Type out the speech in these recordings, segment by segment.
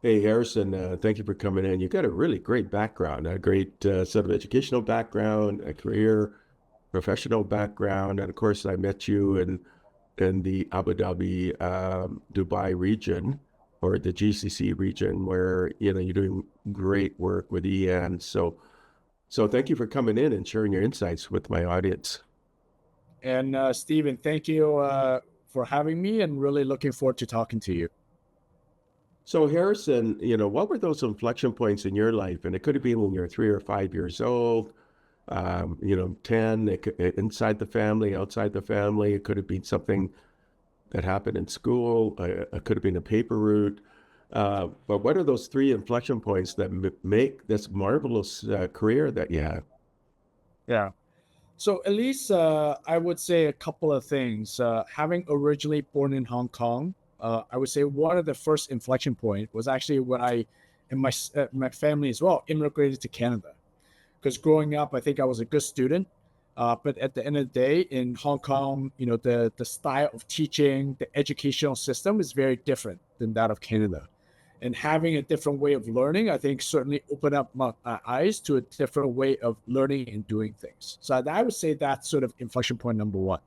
Hey, Harrison, thank you for coming in. You got a really great background, a great set of educational background, a career, professional background, and of course, I met you in the Abu Dhabi, Dubai region, or the GCC region, where you're doing great work with EN. So thank you for coming in and sharing your insights with my audience. And Stephen, thank you for having me and really looking forward to talking to you. So Harrison, what were those inflection points in your life? And it could have been when you're 3 or 5 years old, 10, inside the family, outside the family. It could have been something that happened in school. It could have been a paper route. But what are those three inflection points that make this marvelous career that you have? Yeah. So at least I would say a couple of things. Having originally born in Hong Kong, I would say one of the first inflection point was actually when I and my family as well immigrated to Canada. Because growing up, I think I was a good student. But at the end of the day, in Hong Kong, the style of teaching, the educational system is very different than that of Canada. And having a different way of learning, I think certainly opened up my eyes to a different way of learning and doing things. So I would say that's sort of inflection point number one.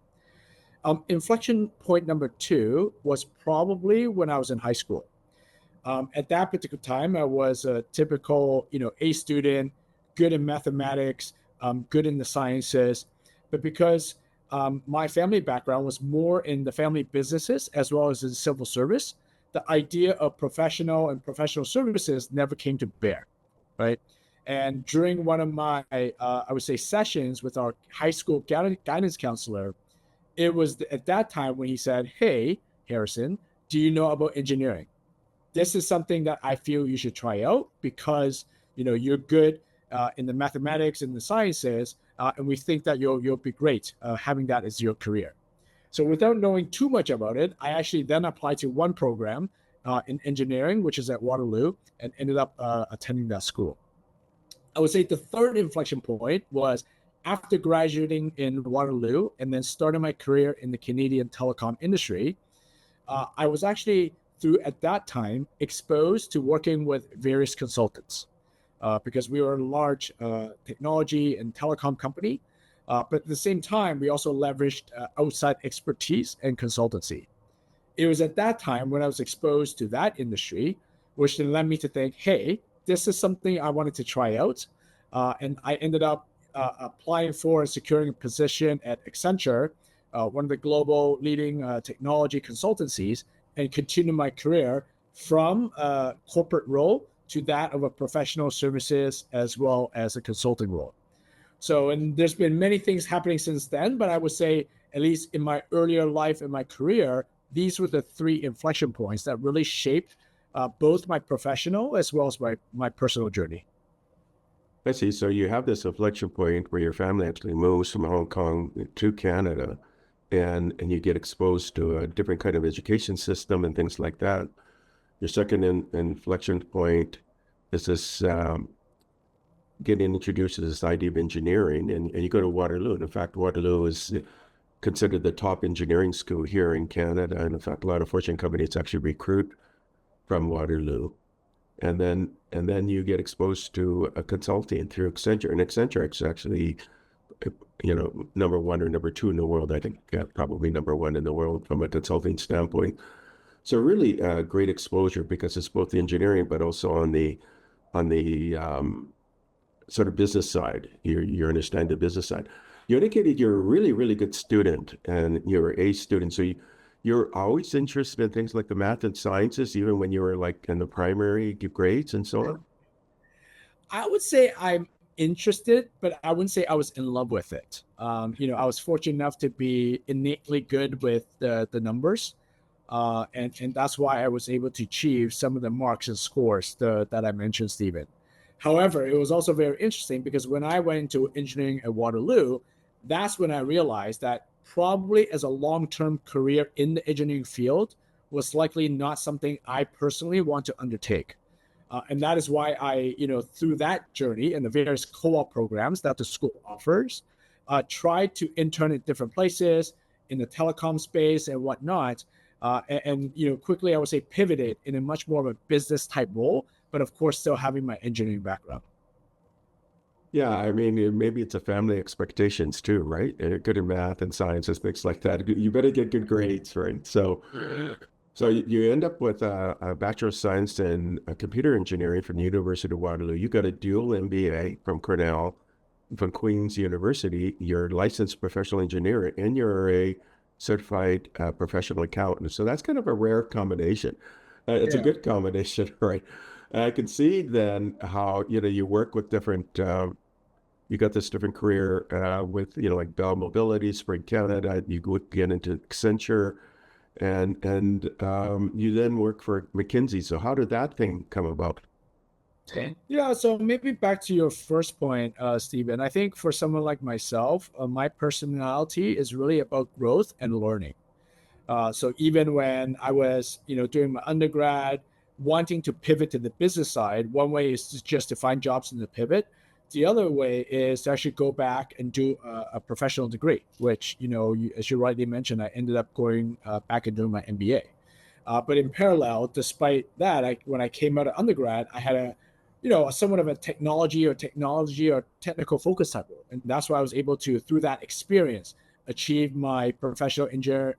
Inflection point number two was probably when I was in high school. At that particular time, I was a typical, A student, good in mathematics, good in the sciences. But because my family background was more in the family businesses as well as in civil service, the idea of professional services never came to bear, right? And during one of my, I would say, sessions with our high school guidance counselor, it was at that time when he said, "Hey, Harrison, do you know about engineering? This is something that I feel you should try out because you're good in the mathematics and the sciences, and we think that you'll be great having that as your career." So without knowing too much about it, I actually then applied to one program in engineering, which is at Waterloo, and ended up attending that school. I would say the third inflection point was after graduating in Waterloo and then starting my career in the Canadian telecom industry. I was actually through at that time exposed to working with various consultants because we were a large technology and telecom company. But at the same time, we also leveraged outside expertise and consultancy. It was at that time when I was exposed to that industry, which then led me to think, hey, this is something I wanted to try out. And I ended up applying for and securing a position at Accenture, one of the global leading technology consultancies, and continue my career from a corporate role to that of a professional services as well as a consulting role. So, and there's been many things happening since then, but I would say, at least in my earlier life and my career, these were the three inflection points that really shaped both my professional as well as my personal journey. I see. So you have this inflection point where your family actually moves from Hong Kong to Canada, and you get exposed to a different kind of education system and things like that. Your second inflection point is this getting introduced to this idea of engineering, and you go to Waterloo. And in fact, Waterloo is considered the top engineering school here in Canada. And in fact, a lot of Fortune companies actually recruit from Waterloo. And then you get exposed to a consulting through Accenture. And Accenture is actually, number one or number two in the world. I think probably number one in the world from a consulting standpoint. So really great exposure because it's both the engineering, but also on the sort of business side. You understand the business side. You indicated you're a really, really good student and you're an A student. So you're always interested in things like the math and sciences, even when you were like in the primary grades and so on. I would say I'm interested, but I wouldn't say I was in love with it. I was fortunate enough to be innately good with the numbers, and that's why I was able to achieve some of the marks and scores that I mentioned, Stephen. However, it was also very interesting because when I went into engineering at Waterloo, that's when I realized that probably as a long-term career in the engineering field was likely not something I personally want to undertake. And that is why I, through that journey and the various co-op programs that the school offers, tried to intern at different places in the telecom space and whatnot. and quickly I would say pivoted in a much more of a business type role, but of course still having my engineering background. Yeah, I mean, maybe it's a family expectations too, right? Good in math and science and things like that. You better get good grades, right? So you end up with a Bachelor of Science in Computer Engineering from the University of Waterloo. You got a dual MBA from Cornell, from Queen's University. You're a licensed professional engineer, and you're a certified professional accountant. So that's kind of a rare combination. It's a Yeah. good combination, right? I can see then how you work with different. You got this different career with like Bell Mobility, Spring Canada. You go get into Accenture, and you then work for McKinsey. So how did that thing come about? Yeah, so maybe back to your first point, Stephen. I think for someone like myself, my personality is really about growth and learning. So even when I was, doing my undergrad, wanting to pivot to the business side, one way is just to find jobs in the pivot. The other way is to actually go back and do a professional degree, which, as you rightly mentioned, I ended up going back and doing my MBA. But in parallel, despite that, when I came out of undergrad, I had somewhat of a technology or technical focus type role, and that's why I was able to, through that experience, achieve my professional engineer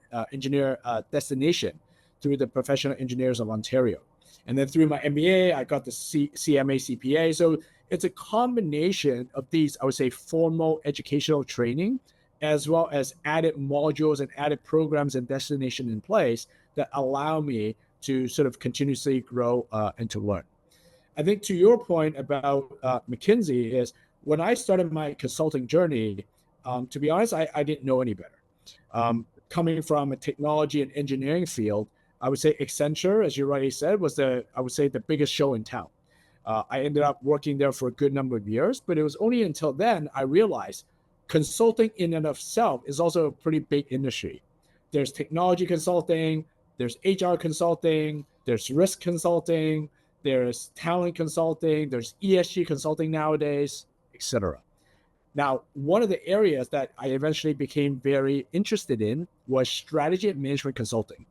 destination through the Professional Engineers of Ontario, and then through my MBA, I got the CMA CPA. So it's a combination of these, I would say, formal educational training, as well as added modules and added programs and destination in place that allow me to sort of continuously grow and to learn. I think to your point about McKinsey is when I started my consulting journey, to be honest, I didn't know any better. Coming from a technology and engineering field, I would say Accenture, as you already said, was I would say the biggest show in town. I ended up working there for a good number of years, but it was only until then I realized consulting in and of itself is also a pretty big industry. There's technology consulting, there's HR consulting, there's risk consulting, there's talent consulting, there's ESG consulting nowadays, etc. Now, one of the areas that I eventually became very interested in was strategy and management consulting.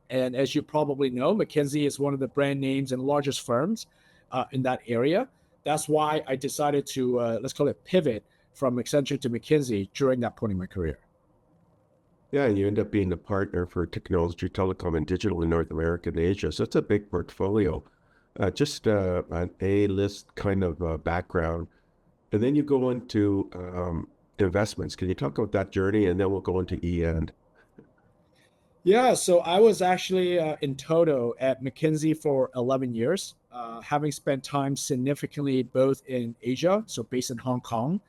And as you probably know, McKinsey is one of the brand names and largest firms in that area. That's why I decided to, let's call it pivot from Accenture to McKinsey during that point in my career. Yeah, and you end up being a partner for technology, telecom, and digital in North America and Asia. So it's a big portfolio. Just an A-list kind of background. And then you go into investments. Can you talk about that journey? And then we'll go into E-end. Yeah, so I was actually in total at McKinsey for 11 years, having spent time significantly both in Asia, so based in Hong Kong,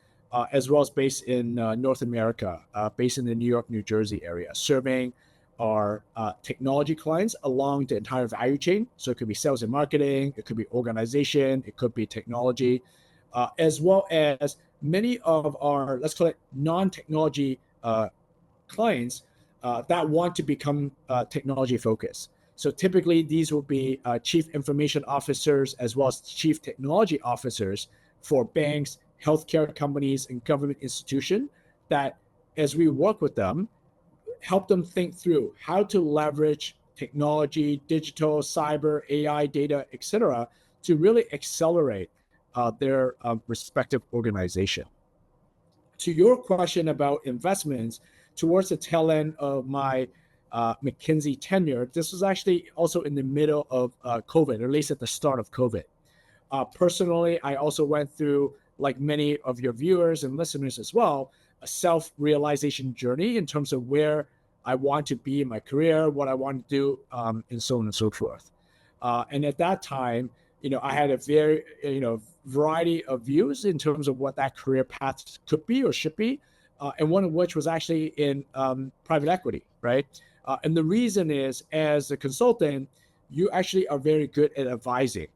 as well as based in North America, based in the New York, New Jersey area, serving our technology clients along the entire value chain. So it could be sales and marketing, it could be organization, it could be technology, as well as many of our, let's call it non-technology clients that want to become technology focused. So typically these will be chief information officers as well as chief technology officers for banks, healthcare companies, and government institutions that, as we work with them, help them think through how to leverage technology, digital, cyber, AI, data, etc., to really accelerate their respective organization. To your question about investments, towards the tail end of my McKinsey tenure, this was actually also in the middle of COVID, or at least at the start of COVID. Personally, I also went through, like many of your viewers and listeners as well, a self-realization journey in terms of where I want to be in my career, what I want to do, and so on and so forth. And at that time, I had a very, variety of views in terms of what that career path could be or should be, and one of which was actually in private equity, right? And the reason is, as a consultant, you actually are very good at advising,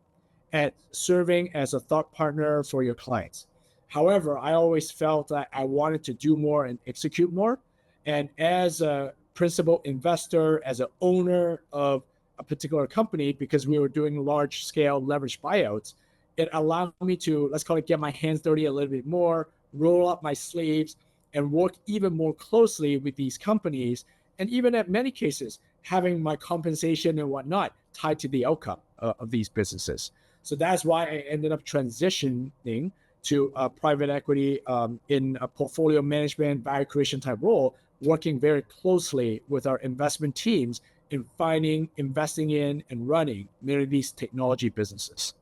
at serving as a thought partner for your clients. However, I always felt that I wanted to do more and execute more. And as a principal investor, as an owner of a particular company, because we were doing large scale leverage buyouts, it allowed me to, let's call it, get my hands dirty a little bit more, roll up my sleeves, and work even more closely with these companies. And even in many cases, having my compensation and whatnot tied to the outcome of these businesses. So that's why I ended up transitioning to private equity in a portfolio management, value creation type role, working very closely with our investment teams in finding, investing in, and running many of these technology businesses.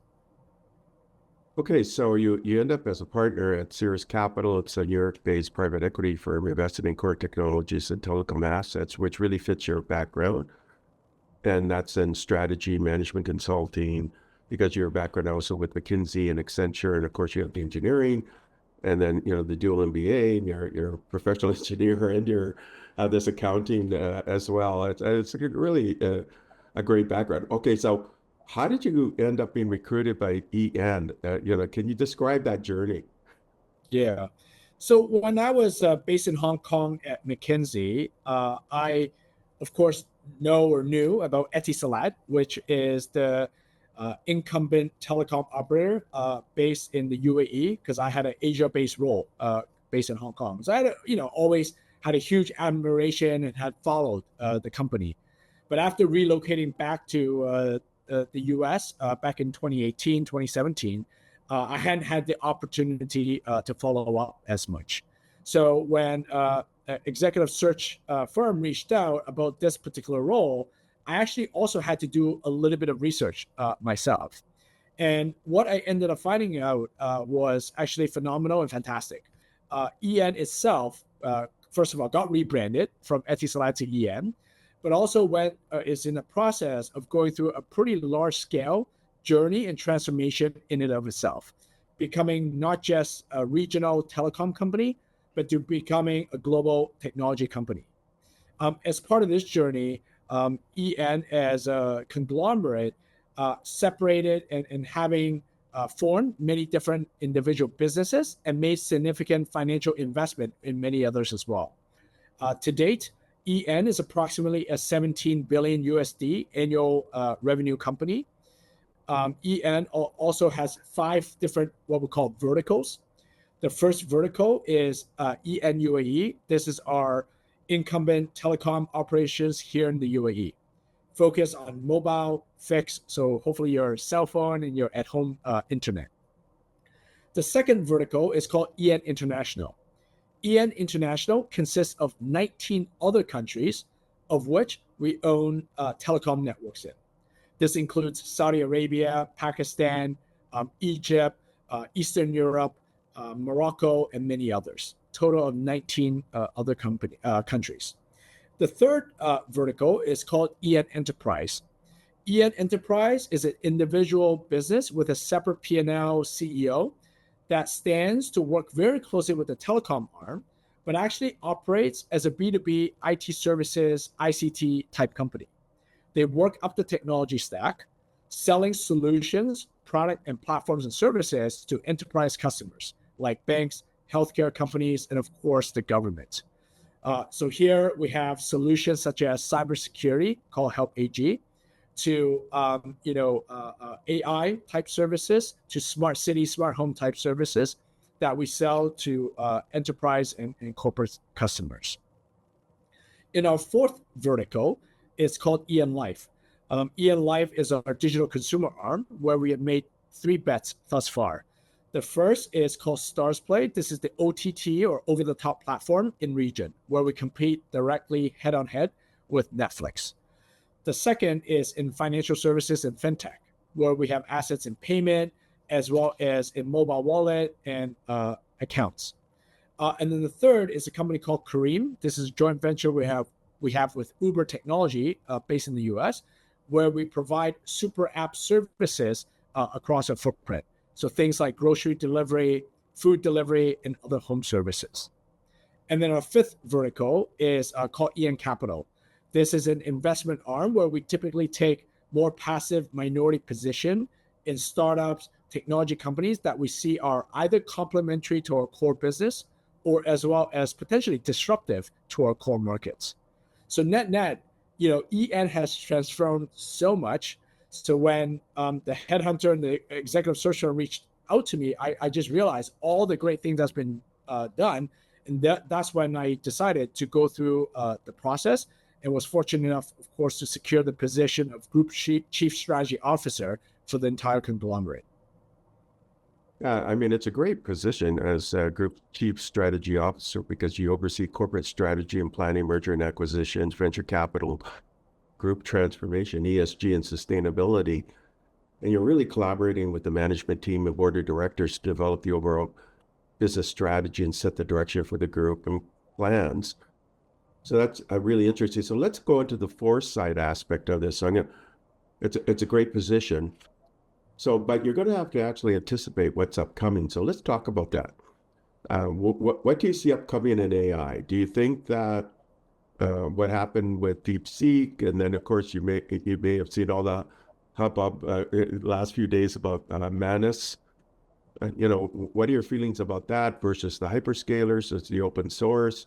Okay, so you end up as a partner at Cirrus Capital. It's a New York-based private equity firm invested in core technologies and telecom assets, which really fits your background. And that's in strategy, management consulting, because your background also with McKinsey and Accenture, and of course you have the engineering, and then the dual MBA, and you're a professional engineer, and you have this accounting as well. It's really a great background. Okay, so how did you end up being recruited by EN? Can you describe that journey? Yeah. So when I was based in Hong Kong at McKinsey, I, of course, knew about Etisalat, which is the incumbent telecom operator based in the UAE, because I had an Asia-based role based in Hong Kong. So I had, always had a huge admiration and had followed the company. But after relocating back to the US back in 2018, 2017, I hadn't had the opportunity to follow up as much. So when an executive search firm reached out about this particular role, I actually also had to do a little bit of research myself. And what I ended up finding out was actually phenomenal and fantastic. EN itself, first of all, got rebranded from Etisalat to EN, but also is in the process of going through a pretty large scale journey and transformation in and of itself, becoming not just a regional telecom company, but to becoming a global technology company. As part of this journey, EN as a conglomerate separated and having formed many different individual businesses and made significant financial investment in many others as well. To date, EN is approximately a 17 billion USD annual revenue company. EN also has 5 different what we call verticals. The first vertical is EN UAE. This is our incumbent telecom operations here in the UAE. Focus on mobile, fixed, so hopefully your cell phone and your at-home internet. The second vertical is called EN International. EN International consists of 19 other countries, of which we own telecom networks in. This includes Saudi Arabia, Pakistan, Egypt, Eastern Europe, Morocco, and many others. Total of 19 other countries. The third vertical is called EN Enterprise. EN Enterprise is an individual business with a separate P&L CEO that stands to work very closely with the telecom arm, but actually operates as a B2B IT services, ICT type company. They work up the technology stack, selling solutions, product and platforms and services to enterprise customers like banks, healthcare companies, and of course the government. So here we have solutions such as cybersecurity called Help AG, to AI type services, to smart city, smart home type services that we sell to enterprise and corporate customers. In our fourth vertical, it's called EN Life. EN Life is our digital consumer arm where we have made 3 bets thus far. The first is called Starzplay. This is the OTT or over-the-top platform in region where we compete directly head-on-head with Netflix. The second is in financial services and fintech, where we have assets in payment as well as in mobile wallet and accounts. And then the third is a company called Careem. This is a joint venture we have with Uber Technology based in the US, where we provide super app services across our footprint. So things like grocery delivery, food delivery, and other home services. And then our fifth vertical is called EN Capital. This is an investment arm where we typically take more passive minority position in startups, technology companies that we see are either complementary to our core business or as well as potentially disruptive to our core markets. So net, EN has transformed so much. So when the headhunter and the executive search firm reached out to me, I just realized all the great things that's been done. And that's when I decided to go through the process and was fortunate enough, of course, to secure the position of Group Chief Strategy Officer for the entire conglomerate. Yeah, I mean, it's a great position as a Group Chief Strategy Officer because you oversee corporate strategy and planning, merger and acquisitions, venture capital, group transformation, ESG, and sustainability. And you're really collaborating with the management team and board of directors to develop the overall business strategy and set the direction for the group and plans. So that's really interesting. So let's go into the foresight aspect of this. So it's a great position. So, but you're going to have to actually anticipate what's upcoming. So let's talk about that. What do you see upcoming in AI? Do you think that what happened with DeepSeek, and then of course you may have seen all the hubbub last few days about Manus. What are your feelings about that versus the hyperscalers, as the open source,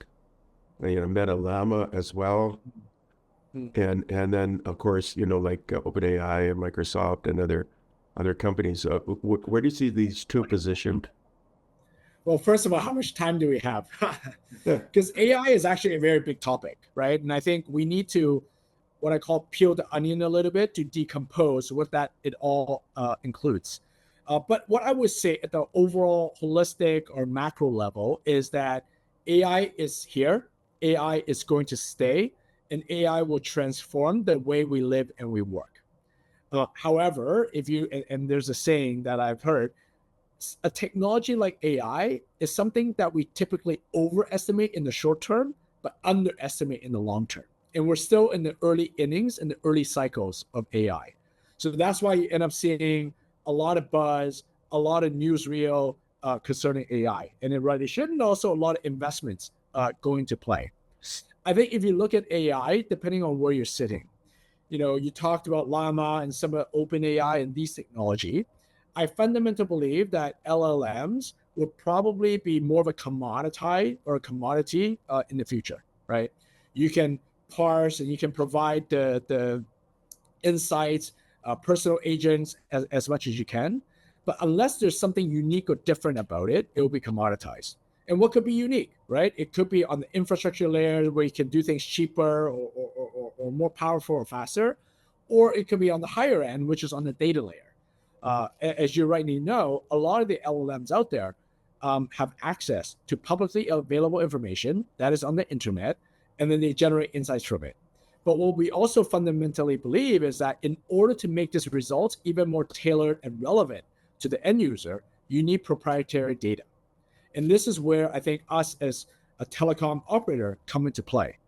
Meta Llama as well, and then of course like OpenAI and Microsoft and other companies. Where do you see these two positioned? Well, first of all, how much time do we have? Yeah. Because AI is actually a very big topic, right? And I think we need to, what I call, peel the onion a little bit to decompose what that it all includes. But what I would say at the overall holistic or macro level is that AI is here, AI is going to stay, and AI will transform the way we live and we work. However, and there's a saying that I've heard, a technology like AI is something that we typically overestimate in the short term, but underestimate in the long term. And we're still in the early innings and the early cycles of AI. So that's why you end up seeing a lot of buzz, a lot of newsreel concerning AI. And in relation, also a lot of investments going to play. I think if you look at AI, depending on where you're sitting, you talked about Llama and some of OpenAI and these technology. I fundamentally believe that LLMs would probably be more of a commodity in the future, right? You can parse and you can provide the insights, personal agents as much as you can. But unless there's something unique or different about it, it will be commoditized. And what could be unique, right? It could be on the infrastructure layer where you can do things cheaper or more powerful or faster, or it could be on the higher end, which is on the data layer. As you rightly know, a lot of the LLMs out there have access to publicly available information that is on the internet, and then they generate insights from it. But what we also fundamentally believe is that in order to make these results even more tailored and relevant to the end user, you need proprietary data. And this is where I think us as a telecom operator come into play.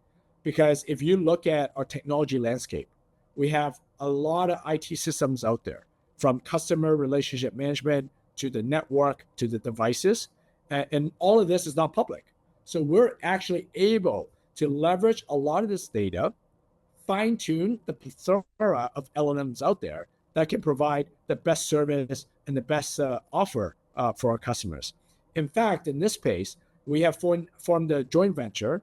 Because if you look at our technology landscape, we have a lot of IT systems out there, from customer relationship management to the network to the devices. And all of this is not public. So we're actually able to leverage a lot of this data, fine tune the plethora of LLMs out there that can provide the best service and the best offer for our customers. In fact, in this space, we have formed a joint venture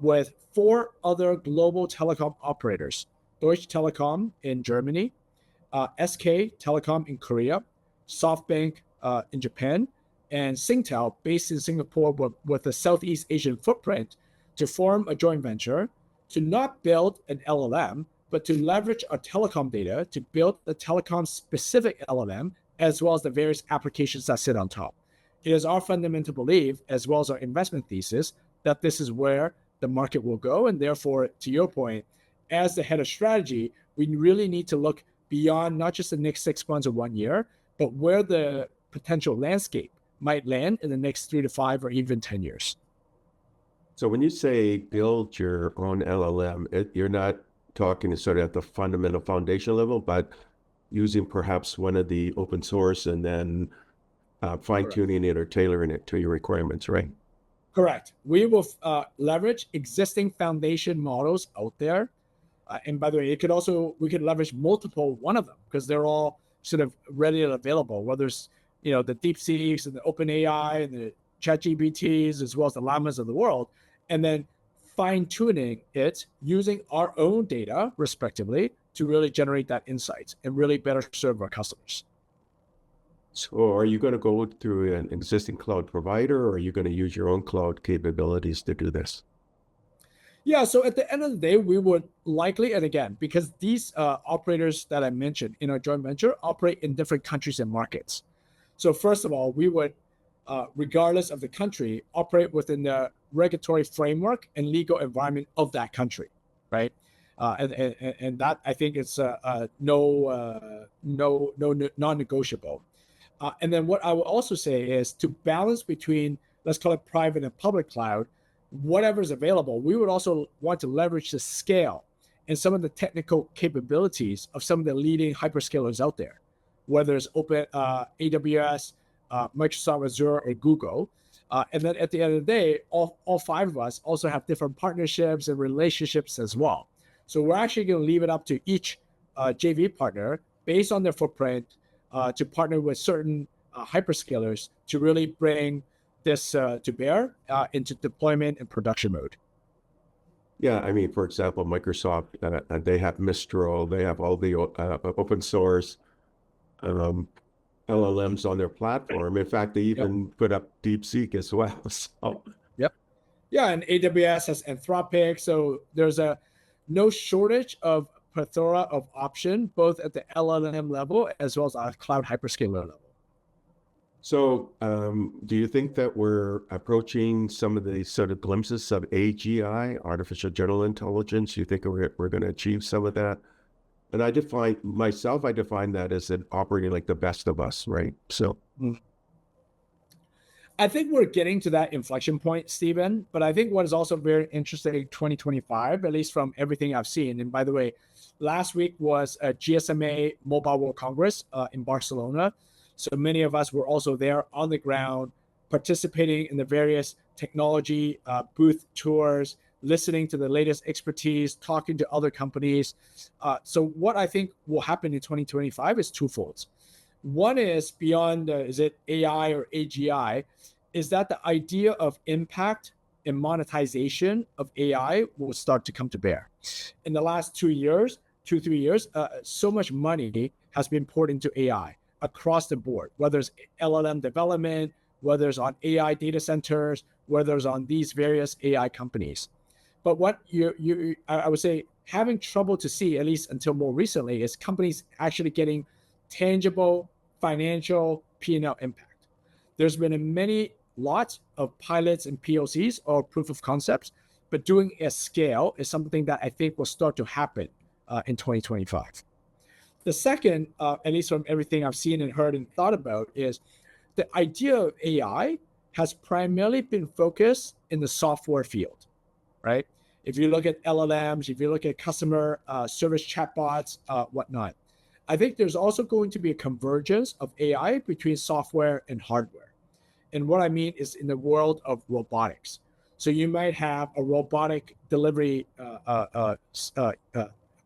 with 4 other global telecom operators: Deutsche Telekom in Germany, SK Telecom in Korea, SoftBank in Japan, and Singtel based in Singapore with a Southeast Asian footprint, to form a joint venture to not build an LLM, but to leverage our telecom data to build the telecom specific LLM, as well as the various applications that sit on top. It is our fundamental belief, as well as our investment thesis, that this is where the market will go. And therefore, to your point, as the head of strategy, we really need to look beyond not just the next 6 months or 1 year, but where the potential landscape might land in the next 3 to 5 or even 10 years. So when you say build your own LLM, you're not talking sort of at the fundamental foundation level, but using perhaps one of the open source and then fine tuning it or tailoring it to your requirements, right? Correct. We will leverage existing foundation models out there. And by the way, we could leverage multiple one of them because they're all sort of ready and available, whether it's, the DeepSeeks and the OpenAI and the ChatGPTs, as well as the Llamas of the world, and then fine tuning it using our own data, respectively, to really generate that insights and really better serve our customers. So are you going to go through an existing cloud provider, or are you going to use your own cloud capabilities to do this? Yeah, so at the end of the day, we would likely, and again, because these operators that I mentioned in our joint venture operate in different countries and markets. So first of all, we would, regardless of the country, operate within the regulatory framework and legal environment of that country, right? And that I think is no non-negotiable. And then what I will also say is to balance between, let's call it private and public cloud, whatever is available, we would also want to leverage the scale and some of the technical capabilities of some of the leading hyperscalers out there, whether it's open AWS, Microsoft Azure, or Google. And then at the end of the day, all five of us also have different partnerships and relationships as well. So we're actually going to leave it up to each JV partner based on their footprint to partner with certain hyperscalers to really bring this to bear into deployment and production mode. Yeah, I mean, for example, Microsoft, they have Mistral, they have all the open source um, LLMs on their platform. In fact, they Yep. even put up DeepSeek as well. So, Yep. Yeah, and AWS has Anthropic, so there's a no shortage of plethora of option, both at the LLM level as well as our cloud hyperscaler level. do you think that we're approaching some of the sort of glimpses of AGI, artificial general intelligence? Do you think we're going to achieve some of that? And I define that as an operating like the best of us, right? So, I think we're getting to that inflection point, Stephen. But I think what is also very interesting in 2025, at least from everything I've seen. And by the way, last week was a GSMA Mobile World Congress in Barcelona. So many of us were also there on the ground, participating in the various technology booth tours, listening to the latest expertise, talking to other companies. So what I think will happen in 2025 is twofold. One is beyond, is it AI or AGI, is that the idea of impact and monetization of AI will start to come to bear. In the last 2 years, 3 years, so much money has been poured into AI across the board, whether it's LLM development, whether it's on AI data centers, whether it's on these various AI companies. But what I would say, having trouble to see, at least until more recently, is companies actually getting tangible financial P&L impact. There's been many lots of pilots and POCs or proof of concepts, but doing at scale is something that I think will start to happen in 2025. The second, at least from everything I've seen and heard and thought about, is the idea of AI has primarily been focused in the software field, right? If you look at LLMs, if you look at customer service chatbots, whatnot, I think there's also going to be a convergence of AI between software and hardware. And what I mean is in the world of robotics. So you might have a robotic delivery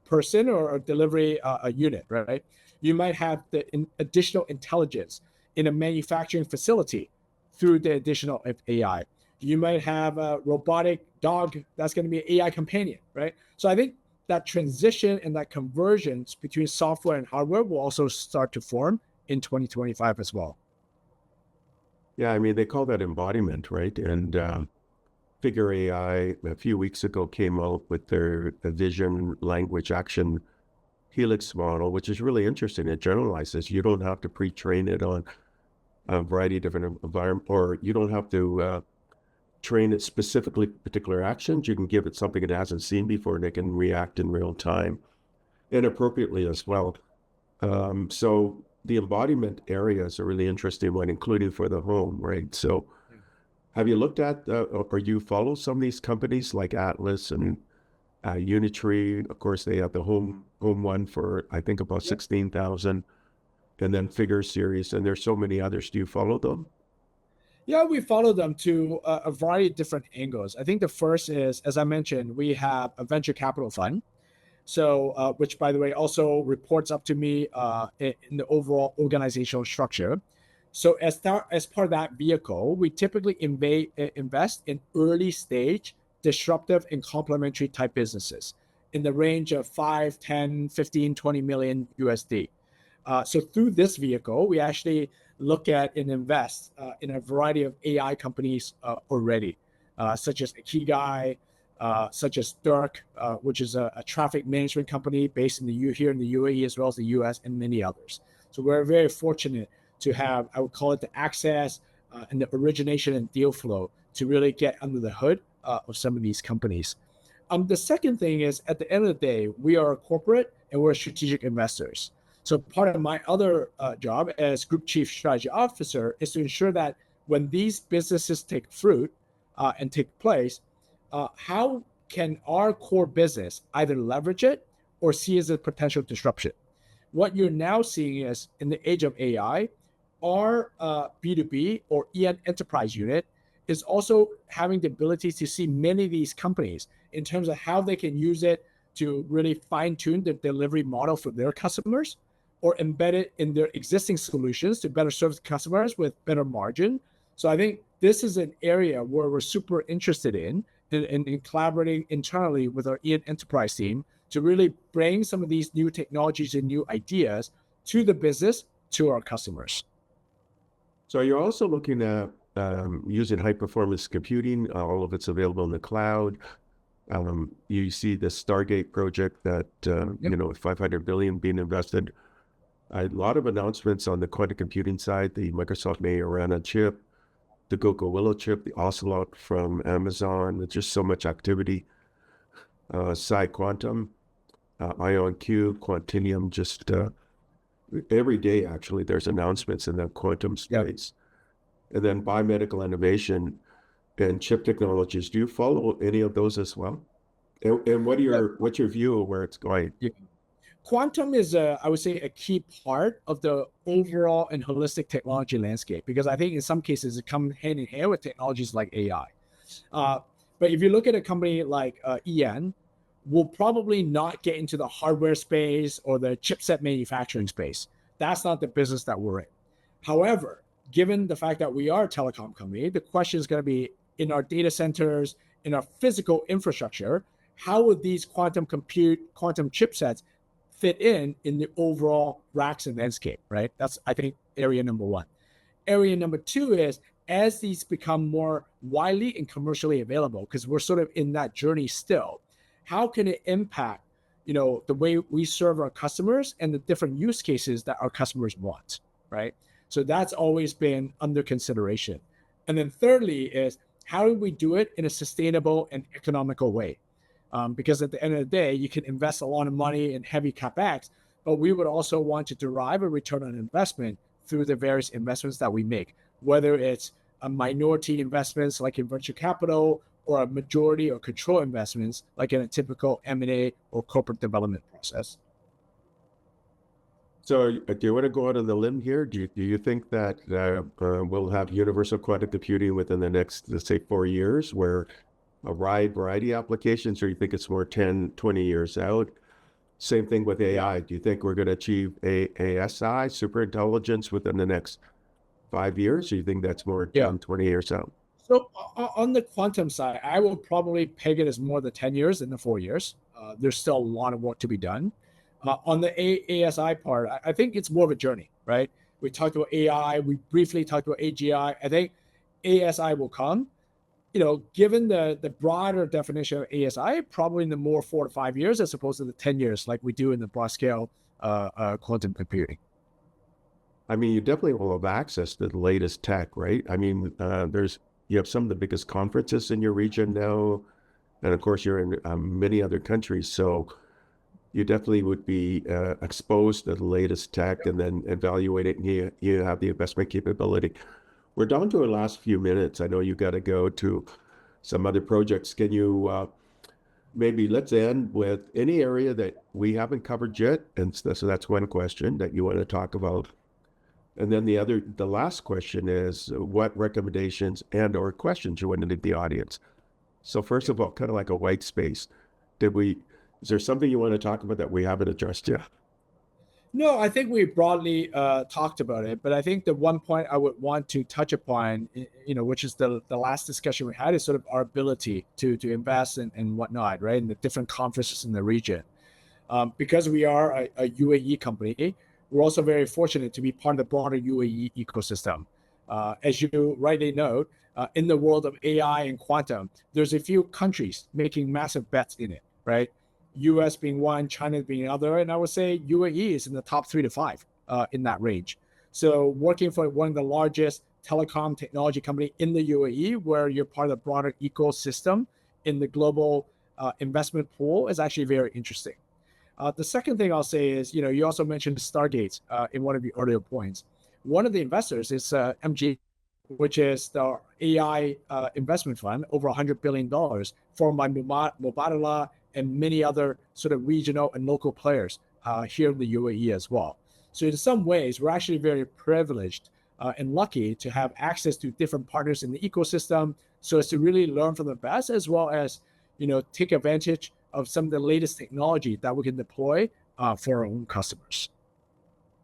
person or a delivery a unit, right? You might have the additional intelligence in a manufacturing facility through the additional AI. You might have a robotic dog that's going to be an AI companion, right? So I think that transition and that convergence between software and hardware will also start to form in 2025 as well. yeah, I mean, they call that embodiment, right? And Figure AI a few weeks ago came out with their vision language action helix model, which is really interesting. It generalizes. You don't have to pre-train it on a variety of different environments, or you don't have to train it specifically for particular actions. You can give it something it hasn't seen before, and it can react in real time and appropriately as well. So the embodiment areas are really interesting one, including for the home, right? So have you looked at or you follow some of these companies like Atlas and Unitree? Of course, they have the home one for I think about 16,000, and then Figure Series, and there's so many others. Do you follow them? Yeah, we follow them to a variety of different angles. I think the first is, as I mentioned, we have a venture capital fund. So, which by the way, also reports up to me in the overall organizational structure. So as part of that vehicle, we typically invest in early stage, disruptive and complementary type businesses in the range of 5, 10, 15, 20 million USD. So through this vehicle, we actually look at and invest in a variety of AI companies already, such as Ikigai, such as Dirk, which is a traffic management company based in here in the UAE as well as the US, and many others. So we're very fortunate to have, I would call it, the access and the origination and deal flow to really get under the hood of some of these companies. The second thing is, at the end of the day, we are a corporate and we're strategic investors. So part of my other job as Group Chief Strategy Officer is to ensure that when these businesses take fruit and take place, how can our core business either leverage it or see as a potential disruption? What you're now seeing is, in the age of AI, our B2B or EN enterprise unit is also having the ability to see many of these companies in terms of how they can use it to really fine tune the delivery model for their customers, or embed it in their existing solutions to better serve the customers with better margin. So I think this is an area where we're super interested in collaborating internally with our EN enterprise team to really bring some of these new technologies and new ideas to the business, to our customers. So you're also looking at using high performance computing. All of it's available in the cloud. You see the Stargate project that, with 500 billion being invested. A lot of announcements on the quantum computing side, the Microsoft Majorana chip, the Google Willow chip, the Ocelot from Amazon. There's just so much activity. Psi Quantum, IonQ, Quantinium, just every day, actually, there's announcements in the quantum space. And then biomedical innovation and chip technologies. Do you follow any of those as well? And what's your view of where it's going? Yeah. Quantum is, I would say, a key part of the overall and holistic technology landscape, because I think in some cases it comes hand in hand with technologies like AI. But if you look at a company like EN, we'll probably not get into the hardware space or the chipset manufacturing space. That's not the business that we're in. However, given the fact that we are a telecom company, the question is going to be, in our data centers, in our physical infrastructure, how would these quantum chipsets fit in the overall racks and landscape, right? That's, I think, area number one. Area number two is, as these become more widely and commercially available, because we're sort of in that journey still, how can it impact, the way we serve our customers and the different use cases that our customers want, right? So that's always been under consideration. And then thirdly is, how do we do it in a sustainable and economical way? Because at the end of the day, you can invest a lot of money in heavy CapEx, but we would also want to derive a return on investment through the various investments that we make, whether it's a minority investments like in venture capital, or a majority or control investments like in a typical M&A or corporate development process. So do you want to go out on the limb here? Do you think that we'll have universal quantum computing within the next, let's say, 4 years, where a wide variety of applications, or you think it's more 10, 20 years out? Same thing with AI. Do you think we're going to achieve ASI, superintelligence, within the next 5 years? Or you think that's more 10, 20 years out? So on the quantum side, I will probably peg it as more than 10 years than the 4 years. There's still a lot of work to be done. On the ASI part, I think it's more of a journey, right? We talked about AI, we briefly talked about AGI. I think ASI will come. Given the broader definition of ASI, probably in the more 4 to 5 years as opposed to the 10 years like we do in the broad scale quantum computing. I mean, you definitely will have access to the latest tech, right? I mean, you have some of the biggest conferences in your region now, and of course you're in many other countries, so you definitely would be exposed to the latest tech and then evaluate it, and you have the investment capability. We're down to our last few minutes. I know you got to go to some other projects. Can you maybe let's end with any area that we haven't covered yet? And so that's one question that you want to talk about. And then the last question is, what recommendations and or questions you want to leave the audience? So first of all, kind of like a white space. Is there something you want to talk about that we haven't addressed yet? No, I think we broadly talked about it, but I think the one point I would want to touch upon, which is the last discussion we had, is sort of our ability to invest and whatnot, right, in the different conferences in the region. Because we are a UAE company, we're also very fortunate to be part of the broader UAE ecosystem. As you rightly note, in the world of AI and quantum, there's a few countries making massive bets in it, right? US being one, China being another, and I would say UAE is in the top 3 to 5 in that range. So working for one of the largest telecom technology company in the UAE, where you're part of the broader ecosystem in the global investment pool, is actually very interesting. The second thing I'll say is, you also mentioned Stargate in one of the earlier points. One of the investors is MG, which is the AI investment fund, over $100 billion, formed by Mubadala and many other sort of regional and local players here in the UAE as well. So in some ways, we're actually very privileged and lucky to have access to different partners in the ecosystem, so as to really learn from the best, as well as take advantage of some of the latest technology that we can deploy for our own customers.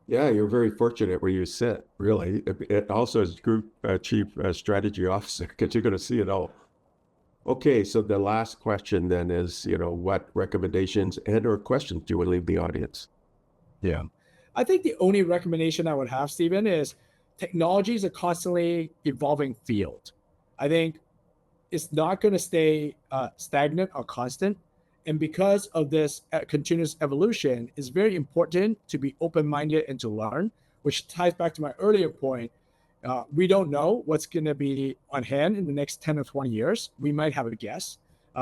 Yeah, you're very fortunate where you sit, really. It also as Group Chief Strategy Officer, because you're going to see it all. Okay, so the last question then is, what recommendations and or questions do you want to leave the audience? Yeah. I think the only recommendation I would have, Stephen, is technology is a constantly evolving field. I think it's not going to stay stagnant or constant. And because of this continuous evolution, it's very important to be open-minded and to learn, which ties back to my earlier point. We don't know what's going to be on hand in the next 10 or 20 years. We might have a guess.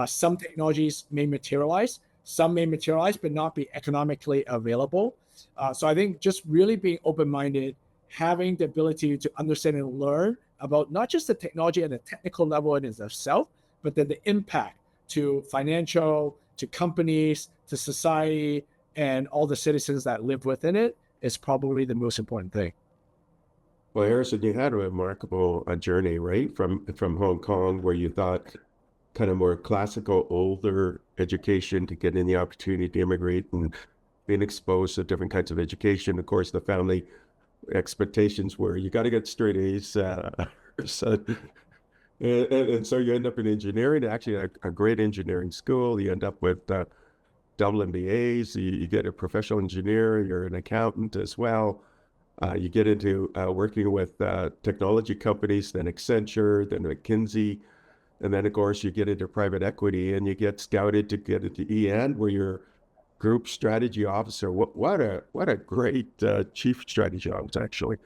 Some technologies may materialize, some may materialize, but not be economically available. So I think just really being open-minded, having the ability to understand and learn about not just the technology at a technical level in itself, but then the impact to financial, to companies, to society, and all the citizens that live within it is probably the most important thing. Well, Harrison, you had a remarkable journey, right? From Hong Kong, where you thought kind of more classical, older education, to getting the opportunity to immigrate and being exposed to different kinds of education. Of course, the family expectations were you got to get straight A's. So, and so you end up in engineering, actually a great engineering school. You end up with double MBAs. You get a professional engineer. You're an accountant as well. You get into working with technology companies, then Accenture, then McKinsey. And then, of course, you get into private equity and you get scouted to get into EN, where you're group strategy officer. What a great chief strategy officer, actually.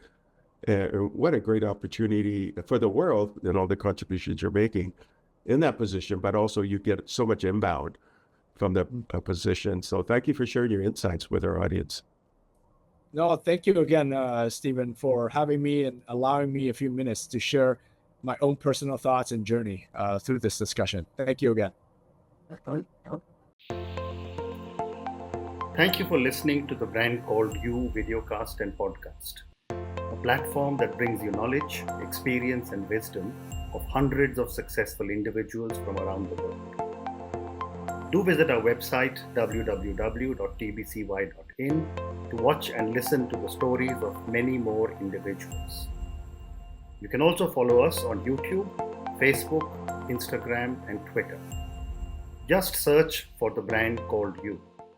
What a great opportunity for the world and all the contributions you're making in that position, but also you get so much inbound from the position. So thank you for sharing your insights with our audience. No, thank you again, Stephen, for having me and allowing me a few minutes to share my own personal thoughts and journey through this discussion. Thank you again. Thank you for listening to the Brand Called You videocast and podcast, a platform that brings you knowledge, experience, and wisdom of hundreds of successful individuals from around the world. Do visit our website www.tbcy.in to watch and listen to the stories of many more individuals. You can also follow us on YouTube, Facebook, Instagram, and Twitter. Just search for the Brand Called You.